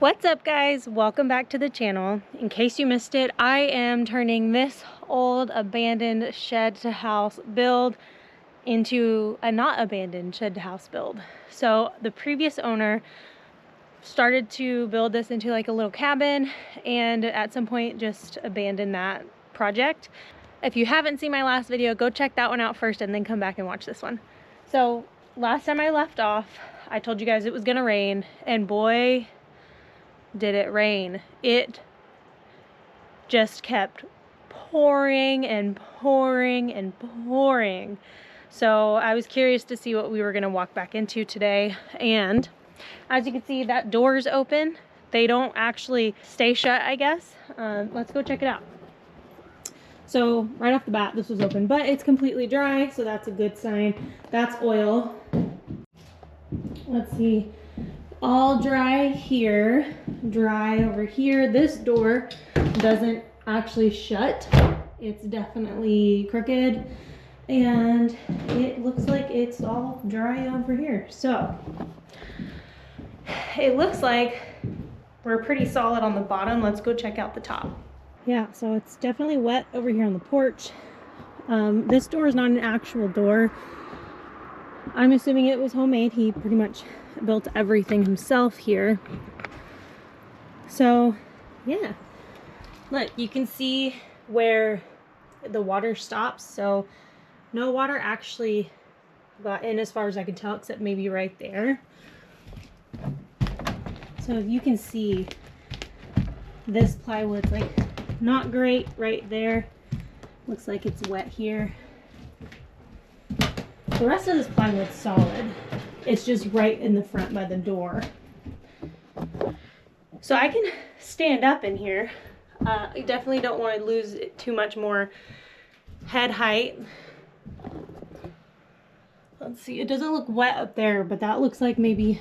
What's up, guys? Welcome back to the channel. In case you missed it, I am turning this old abandoned shed to house build into a not abandoned shed to house build. So the previous owner started to build this into like a little cabin and at some point just abandoned that project. If you haven't seen my last video, go check that one out first and then come back and watch this one. So last time I left off, I told you guys it was gonna rain, and boy, did it rain. It just kept pouring and pouring and pouring. So I was curious to see what we were gonna walk back into today. And as you can see, that door's open. They don't actually stay shut, I guess. Let's go check it out. So right off the bat, this was open, but it's completely dry, so that's a good sign. That's oil. Let's see. All dry here, dry over here. This door doesn't actually shut. It's definitely crooked, and it looks like it's all dry over here. So it looks like we're pretty solid on the bottom. Let's go check out the top. Yeah, so it's definitely wet over here on the porch. This door is not an actual door. I'm assuming it was homemade. He pretty much built everything himself here. So yeah, look, you can see where the water stops. So no water actually got in as far as I can tell, except maybe right there. So you can see this plywood's like not great right there. Looks like it's wet here. The rest of this plywood's solid. It's just right in the front by the door. So I can stand up in here. I definitely don't want to lose too much more head height. Let's see, it doesn't look wet up there, but that looks like maybe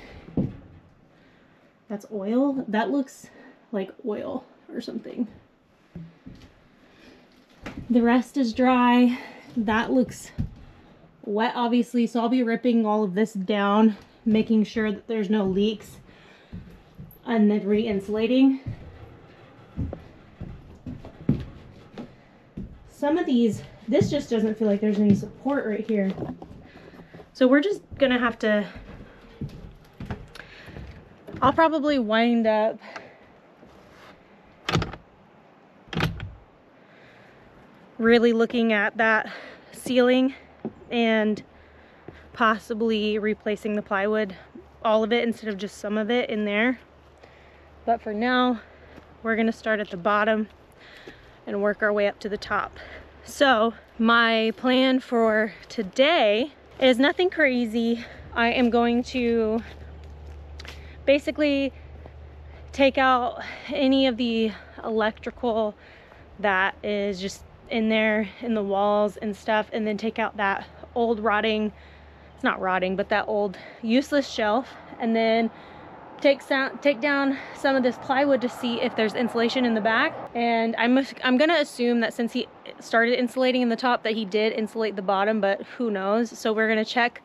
that's oil. That looks like oil or something. The rest is dry. That looks wet, obviously, so I'll be ripping all of this down, making sure that there's no leaks, and then re-insulating. Some of these, this just doesn't feel like there's any support right here. So we're just gonna have to, I'll probably wind up really looking at that ceiling and possibly replacing the plywood, all of it instead of just some of it in there. But for now, we're gonna start at the bottom and work our way up to the top. So my plan for today is nothing crazy. I am going to basically take out any of the electrical that is just in there in the walls and stuff, and then take out that old rotting, it's not rotting, but that old useless shelf, and then take down some of this plywood to see if there's insulation in the back. And I'm gonna assume that since he started insulating in the top that he did insulate the bottom, but who knows. So we're gonna check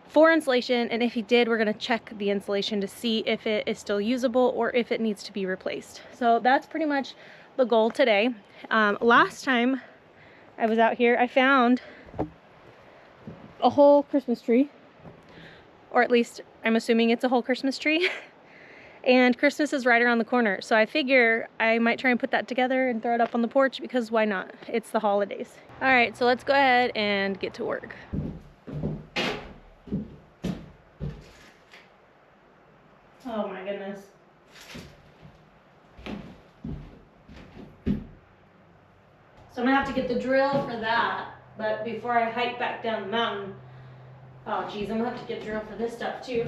for insulation, and if he did, we're gonna check the insulation to see if it is still usable or if it needs to be replaced. So that's pretty much the goal today. Last time I was out here, I found a whole Christmas tree, or at least I'm assuming it's a whole Christmas tree. And Christmas is right around the corner, so I figure I might try and put that together and throw it up on the porch, because why not? It's the holidays. All right, so let's go ahead and get to work. Oh my goodness. So I'm gonna have to get the drill for that, but before I hike back down the mountain, oh geez, I'm gonna have to get a drill for this stuff too.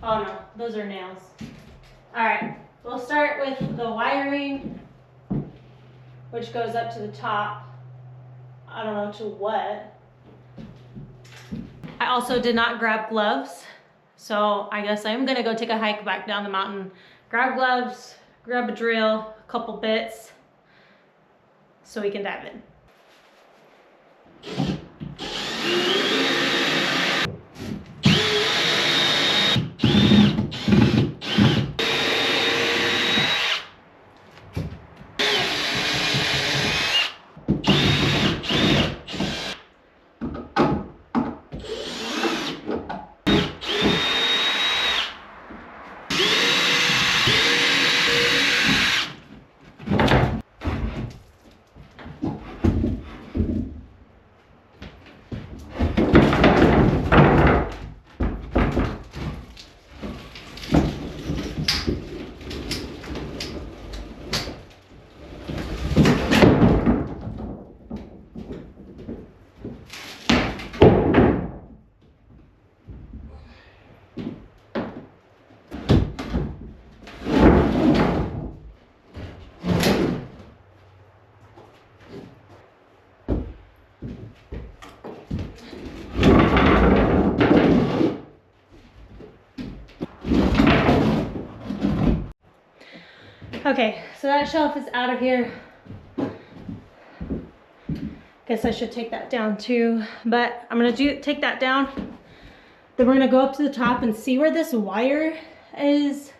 Oh no, those are nails. All right, we'll start with the wiring, which goes up to the top. I don't know to what. I also did not grab gloves, so I guess I'm gonna go take a hike back down the mountain, grab gloves, grab a drill, a couple bits, so we can dive in. Okay, so that shelf is out of here. Guess I should take that down too, but I'm gonna take that down. Then we're gonna go up to the top and see where this wire is,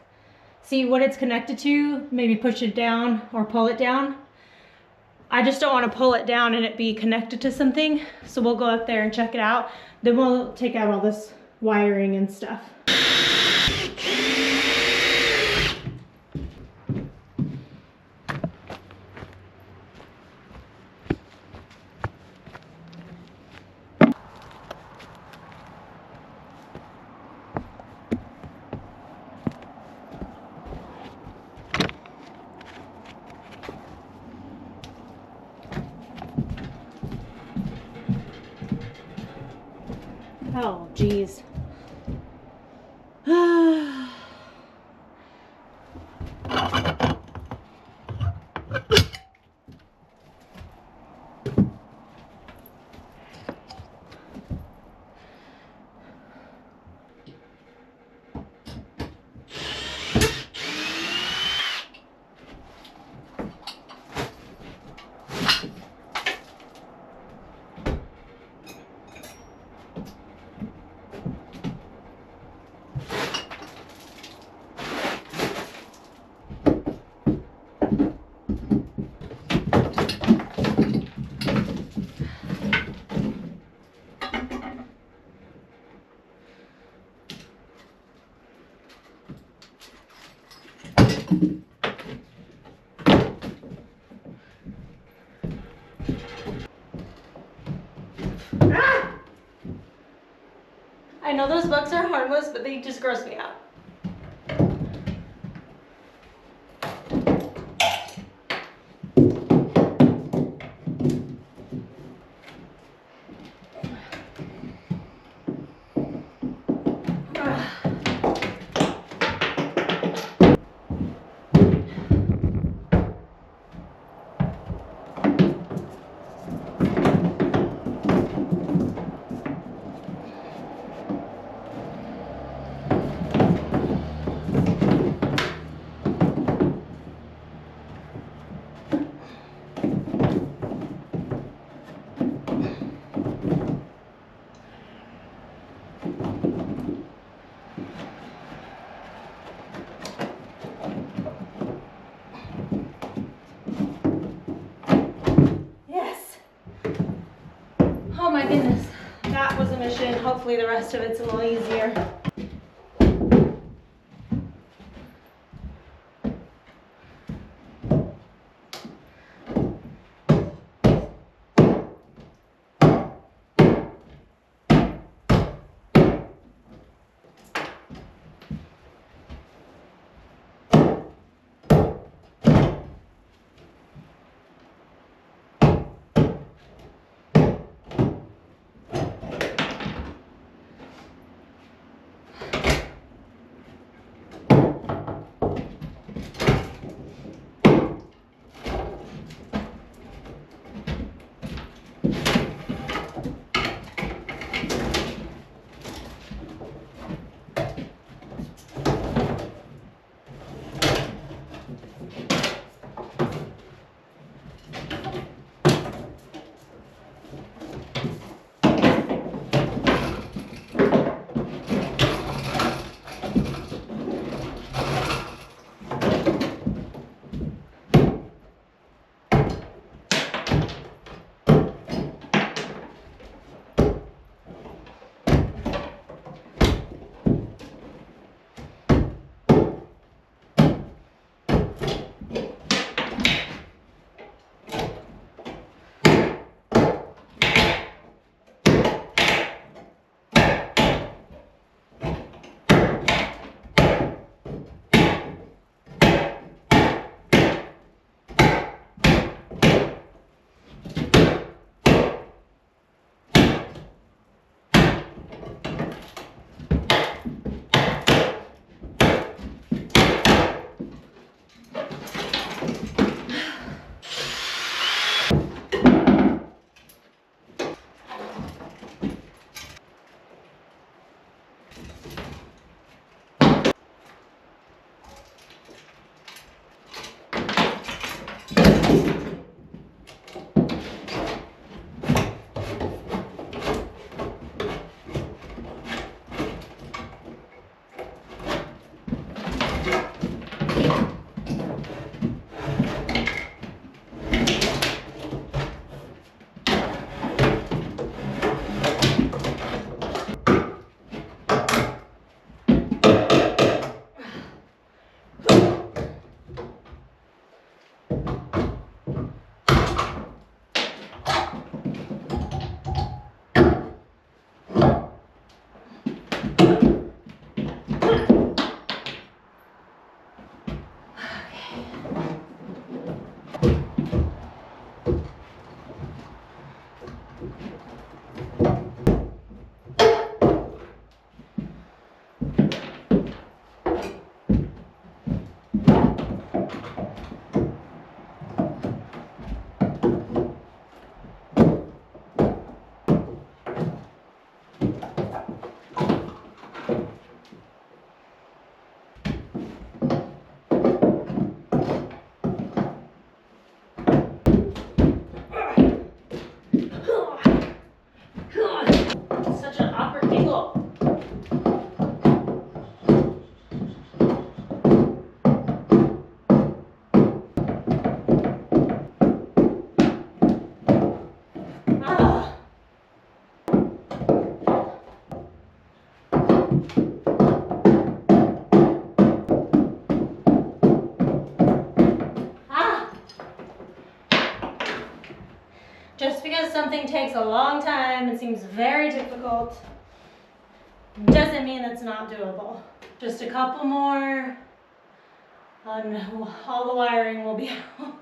see what it's connected to, maybe push it down or pull it down. I just don't want to pull it down and it be connected to something, so we'll go up there and check it out. Then we'll take out all this wiring and stuff. Oh, geez. I know those bugs are harmless, but they just gross me out. Oh my goodness, that was a mission. Hopefully the rest of it's a little easier. something takes a long time and seems very difficult, doesn't mean it's not doable. Just a couple more and all the wiring will be out.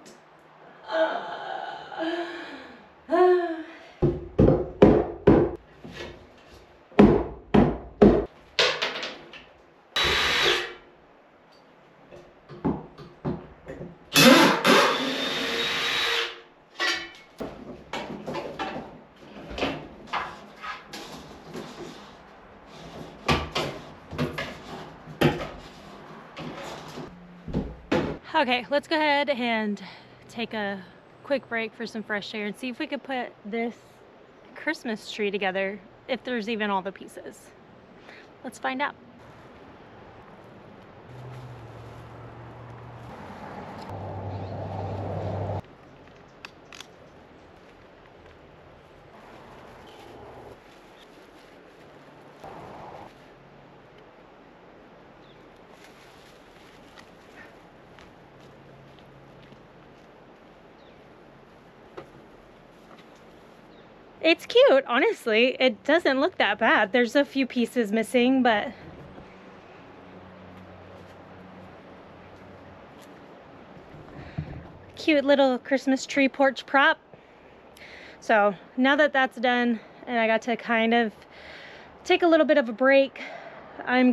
Okay, let's go ahead and take a quick break for some fresh air and see if we could put this Christmas tree together, if there's even all the pieces. Let's find out. It's cute, honestly. It doesn't look that bad. There's a few pieces missing, but cute little Christmas tree porch prop. So now that that's done and I got to kind of take a little bit of a break, we're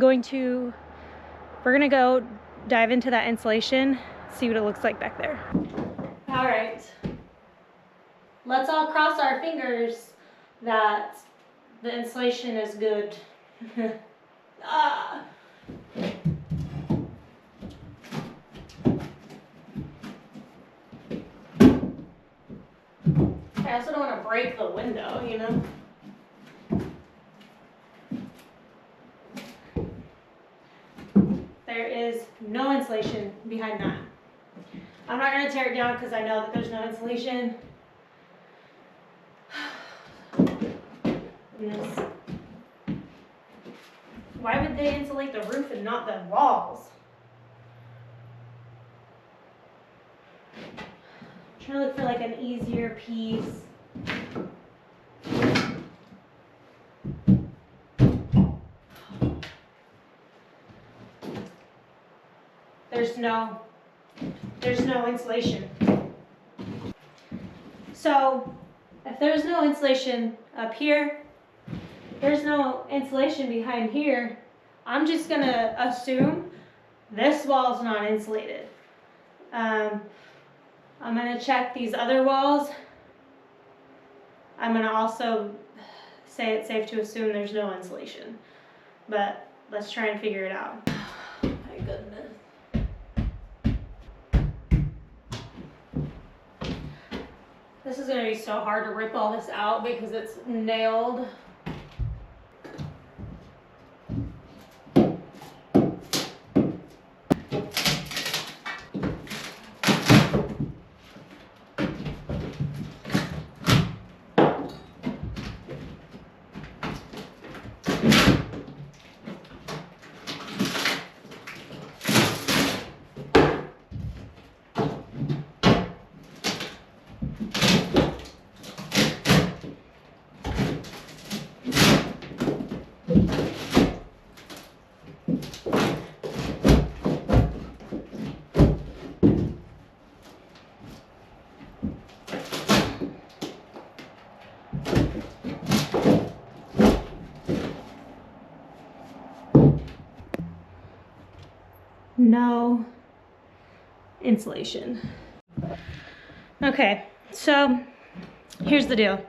gonna go dive into that insulation, see what it looks like back there. All right. Let's all cross our fingers that the insulation is good. Ah. I also don't want to break the window, you know? There is no insulation behind that. I'm not going to tear it down because I know that there's no insulation. Why would they insulate the roof and not the walls? I'm trying to look for like an easier piece. There's no insulation. So if there's no insulation up here, there's no insulation behind here, I'm just gonna assume this wall's not insulated. I'm gonna check these other walls. I'm gonna also say it's safe to assume there's no insulation, but let's try and figure it out. My goodness. This is gonna be so hard to rip all this out because it's nailed. No insulation. Okay, so here's the deal.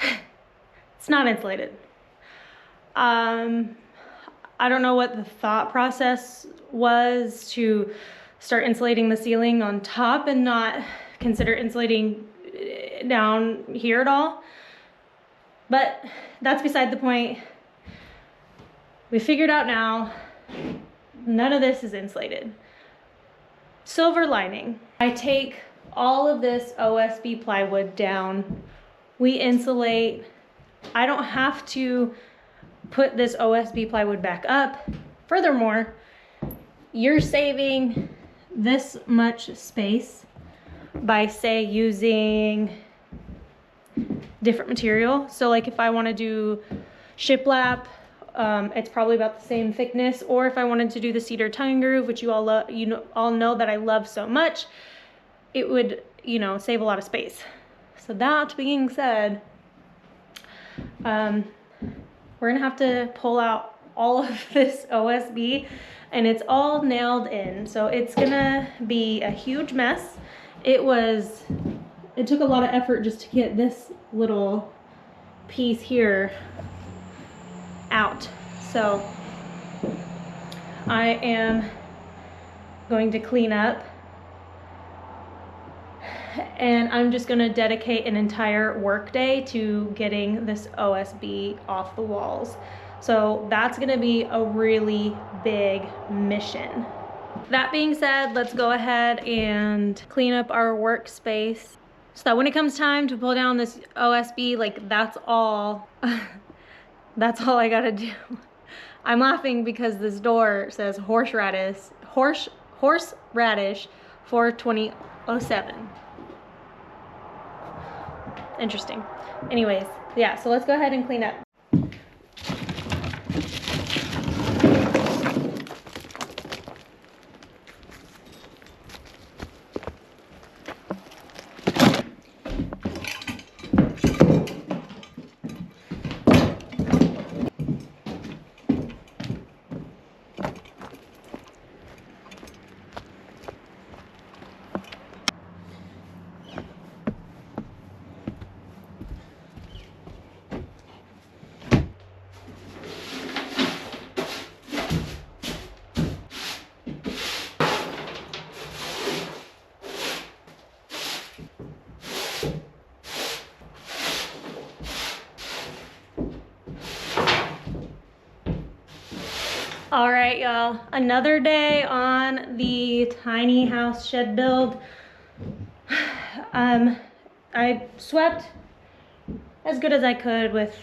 It's not insulated. I don't know what the thought process was to start insulating the ceiling on top and not consider insulating down here at all. But that's beside the point. We figured out now, none of this is insulated. Silver lining. I take all of this OSB plywood down. We insulate. I don't have to put this OSB plywood back up. Furthermore, you're saving this much space by, say, using different material. So like if I want to do shiplap, it's probably about the same thickness, or if I wanted to do the cedar tongue and groove, which you all know that I love so much, it would, you know, save a lot of space. So that being said, we're gonna have to pull out all of this OSB, and it's all nailed in, so it's gonna be a huge mess. It took a lot of effort just to get this little piece here out. So I am going to clean up, and I'm just going to dedicate an entire work day to getting this OSB off the walls. So that's going to be a really big mission. That being said, let's go ahead and clean up our workspace so that when it comes time to pull down this OSB, like that's all that's all I gotta do. I'm laughing because this door says horseradish 4/2007. Interesting. Anyways, yeah, so let's go ahead and clean up. All right, y'all, another day on the tiny house shed build. I swept as good as I could with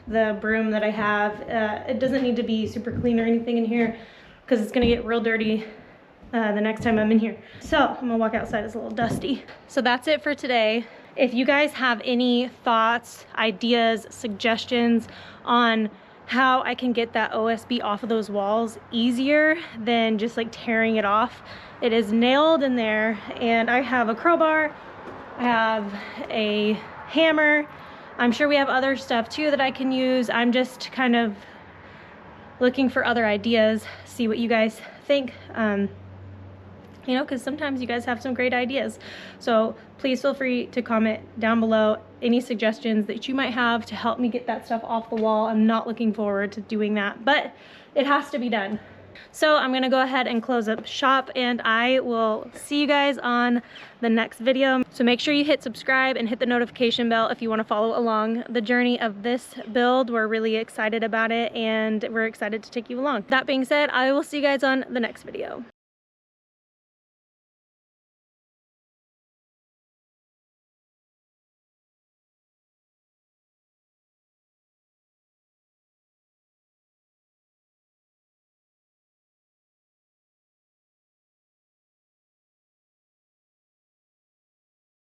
the broom that I have. It doesn't need to be super clean or anything in here because it's gonna get real dirty the next time I'm in here. So I'm gonna walk outside, it's a little dusty. So that's it for today. If you guys have any thoughts, ideas, suggestions on how I can get that OSB off of those walls easier than just like tearing it off, it is nailed in there, and I have a crowbar, I have a hammer, I'm sure we have other stuff too that I can use. I'm just kind of looking for other ideas, see what you guys think, you know, because sometimes you guys have some great ideas. So please feel free to comment down below any suggestions that you might have to help me get that stuff off the wall. I'm not looking forward to doing that, but it has to be done. So I'm gonna go ahead and close up shop, and I will see you guys on the next video. So make sure you hit subscribe and hit the notification bell if you want to follow along the journey of this build. We're really excited about it, and we're excited to take you along. That being said, I will see you guys on the next video.